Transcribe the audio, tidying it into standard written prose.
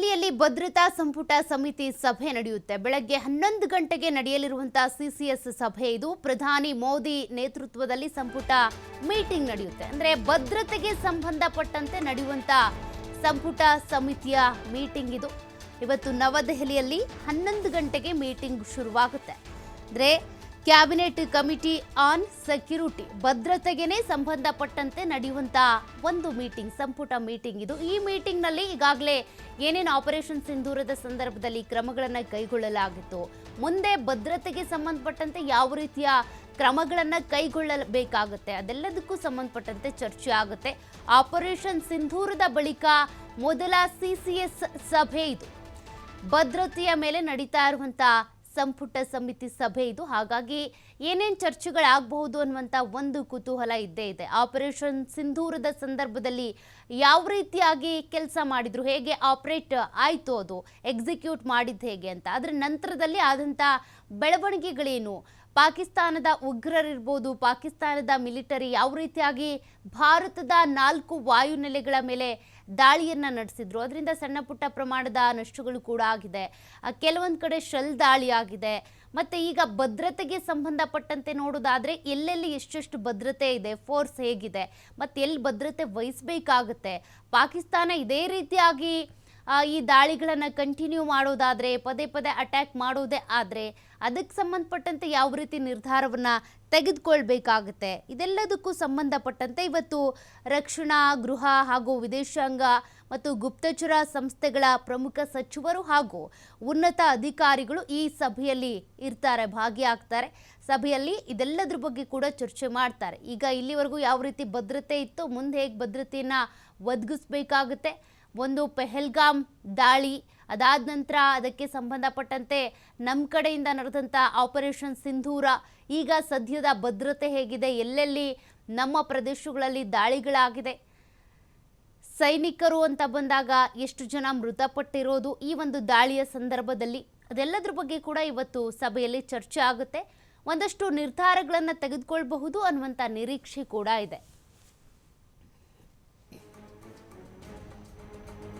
ನವದೆಹಲಿಯಲ್ಲಿ ಭದ್ರತಾ ಸಂಪುಟ ಸಮಿತಿ ಸಭೆ ನಡೆಯುತ್ತೆ. ಬೆಳಗ್ಗೆ 11 ಗಂಟೆಗೆ ನಡೆಯಲಿರುವಂತಹ ಸಿಸಿಎಸ್ ಸಭೆ ಇದು. ಪ್ರಧಾನಿ ಮೋದಿ ನೇತೃತ್ವದಲ್ಲಿ ಸಂಪುಟ ಮೀಟಿಂಗ್ ನಡೆಯುತ್ತೆ. ಅಂದ್ರೆ ಭದ್ರತೆಗೆ ಸಂಬಂಧಪಟ್ಟಂತೆ ನಡೆಯುವಂತಹ ಸಂಪುಟ ಸಮಿತಿಯ ಮೀಟಿಂಗ್ ಇದು. ಇವತ್ತು ನವದೆಹಲಿಯಲ್ಲಿ 11 ಗಂಟೆಗೆ ಮೀಟಿಂಗ್ ಶುರುವಾಗುತ್ತೆ. ಅಂದ್ರೆ ಕ್ಯಾಬಿನೆಟ್ ಕಮಿಟಿ ಆನ್ ಸೆಕ್ಯೂರಿಟಿ, ಭದ್ರತೆಗೆ ಸಂಬಂಧಪಟ್ಟಂತೆ ನಡೆಯುವಂತಹ ಒಂದು ಮೀಟಿಂಗ್, ಸಂಪುಟ ಮೀಟಿಂಗ್ ಇದು. ಈ ಮೀಟಿಂಗ್ ನಲ್ಲಿ ಈಗಾಗಲೇ ಏನೇನು ಆಪರೇಷನ್ ಸಿಂಧೂರದ ಸಂದರ್ಭದಲ್ಲಿ ಕ್ರಮಗಳನ್ನು ಕೈಗೊಳ್ಳಲಾಗಿತ್ತು, ಮುಂದೆ ಭದ್ರತೆಗೆ ಸಂಬಂಧಪಟ್ಟಂತೆ ಯಾವ ರೀತಿಯ ಕ್ರಮಗಳನ್ನು ಕೈಗೊಳ್ಳಬೇಕಾಗುತ್ತೆ, ಅದೆಲ್ಲದಕ್ಕೂ ಸಂಬಂಧಪಟ್ಟಂತೆ ಚರ್ಚೆ ಆಗುತ್ತೆ. ಆಪರೇಷನ್ ಸಿಂಧೂರದ ಬಳಿಕ ಮೊದಲ ಸಿಸಿಎಸ್ ಸಭೆ ಇದು. ಭದ್ರತೆಯ ಮೇಲೆ ನಡೀತಾ ಇರುವಂತಹ ಸಂಪುಟ ಸಮಿತಿ ಸಭೆ ಇದು. ಹಾಗಾಗಿ ಏನೇನು ಚರ್ಚೆಗಳಾಗಬಹುದು ಅನ್ನುವಂಥ ಒಂದು ಕುತೂಹಲ ಇದ್ದೇ ಇದೆ. ಆಪರೇಷನ್ ಸಿಂಧೂರದ ಸಂದರ್ಭದಲ್ಲಿ ಯಾವ ರೀತಿಯಾಗಿ ಕೆಲಸ ಮಾಡಿದ್ರು, ಹೇಗೆ ಆಪರೇಟ್ ಆಯಿತು, ಅದು ಎಕ್ಸಿಕ್ಯೂಟ್ ಮಾಡಿದ್ದು ಹೇಗೆ ಅಂತ, ಅದರ ನಂತರದಲ್ಲಿ ಆದಂಥ ಬೆಳವಣಿಗೆಗಳೇನು, ಪಾಕಿಸ್ತಾನದ ಉಗ್ರರಿರ್ಬೋದು, ಪಾಕಿಸ್ತಾನದ ಮಿಲಿಟರಿ ಯಾವ ರೀತಿಯಾಗಿ ಭಾರತದ 4 ವಾಯುನೆಲೆಗಳ ಮೇಲೆ ದಾಳಿಯನ್ನು ನಡೆಸಿದ್ರು, ಅದರಿಂದ ಸಣ್ಣ ಪುಟ್ಟ ಪ್ರಮಾಣದ ನಷ್ಟಗಳು ಕೂಡ ಆಗಿದೆ. ಕೆಲವೊಂದು ಕಡೆ ಶೆಲ್ ದಾಳಿ ಆಗಿದೆ. ಮತ್ತು ಈಗ ಭದ್ರತೆಗೆ ಸಂಬಂಧಪಟ್ಟಂತೆ ನೋಡೋದಾದರೆ ಎಲ್ಲೆಲ್ಲಿ ಎಷ್ಟೆಷ್ಟು ಭದ್ರತೆ ಇದೆ, ಫೋರ್ಸ್ ಹೇಗಿದೆ, ಮತ್ತು ಎಲ್ಲಿ ಭದ್ರತೆ ವಹಿಸಬೇಕಾಗುತ್ತೆ, ಪಾಕಿಸ್ತಾನ ಇದೇ ರೀತಿಯಾಗಿ ಈ ದಾಳಿಗಳನ್ನು ಕಂಟಿನ್ಯೂ ಮಾಡೋದಾದರೆ, ಪದೇ ಪದೇ ಅಟ್ಯಾಕ್ ಮಾಡೋದೇ ಆದರೆ ಅದಕ್ಕೆ ಸಂಬಂಧಪಟ್ಟಂತೆ ಯಾವ ರೀತಿ ನಿರ್ಧಾರವನ್ನು ತೆಗೆದುಕೊಳ್ಬೇಕಾಗುತ್ತೆ, ಇದೆಲ್ಲದಕ್ಕೂ ಸಂಬಂಧಪಟ್ಟಂತೆ ಇವತ್ತು ರಕ್ಷಣಾ, ಗೃಹ ಹಾಗೂ ವಿದೇಶಾಂಗ ಮತ್ತು ಗುಪ್ತಚರ ಸಂಸ್ಥೆಗಳ ಪ್ರಮುಖ ಸಚಿವರು ಹಾಗೂ ಉನ್ನತ ಅಧಿಕಾರಿಗಳು ಈ ಸಭೆಯಲ್ಲಿ ಇರ್ತಾರೆ, ಭಾಗಿಯಾಗ್ತಾರೆ. ಸಭೆಯಲ್ಲಿ ಇದೆಲ್ಲದ್ರ ಬಗ್ಗೆ ಕೂಡ ಚರ್ಚೆ ಮಾಡ್ತಾರೆ. ಈಗ ಇಲ್ಲಿವರೆಗೂ ಯಾವ ರೀತಿ ಭದ್ರತೆ ಇತ್ತು, ಮುಂದೆ ಹೇಗೆ ಭದ್ರತೆಯನ್ನು ಒದಗಿಸ್ಬೇಕಾಗುತ್ತೆ, ಒಂದು ಪೆಹಲ್ಗಾಮ್ ದಾಳಿ, ಅದಾದ ನಂತರ ಅದಕ್ಕೆ ಸಂಬಂಧಪಟ್ಟಂತೆ ನಮ್ಮ ಕಡೆಯಿಂದ ನಡೆದಂಥ ಆಪರೇಷನ್ ಸಿಂಧೂರ, ಈಗ ಸದ್ಯದ ಭದ್ರತೆ ಹೇಗಿದೆ, ಎಲ್ಲೆಲ್ಲಿ ನಮ್ಮ ಪ್ರದೇಶಗಳಲ್ಲಿ ದಾಳಿಗಳಾಗಿದೆ, ಸೈನಿಕರು ಅಂತ ಬಂದಾಗ ಎಷ್ಟು ಜನ ಮೃತಪಟ್ಟಿರೋದು ಈ ಒಂದು ದಾಳಿಯ ಸಂದರ್ಭದಲ್ಲಿ, ಅದೆಲ್ಲದ್ರ ಬಗ್ಗೆ ಕೂಡ ಇವತ್ತು ಸಭೆಯಲ್ಲಿ ಚರ್ಚೆ ಆಗುತ್ತೆ. ಒಂದಷ್ಟು ನಿರ್ಧಾರಗಳನ್ನು ತೆಗೆದುಕೊಳ್ಬಹುದು ಅನ್ನುವಂಥ ನಿರೀಕ್ಷೆ ಕೂಡ ಇದೆ.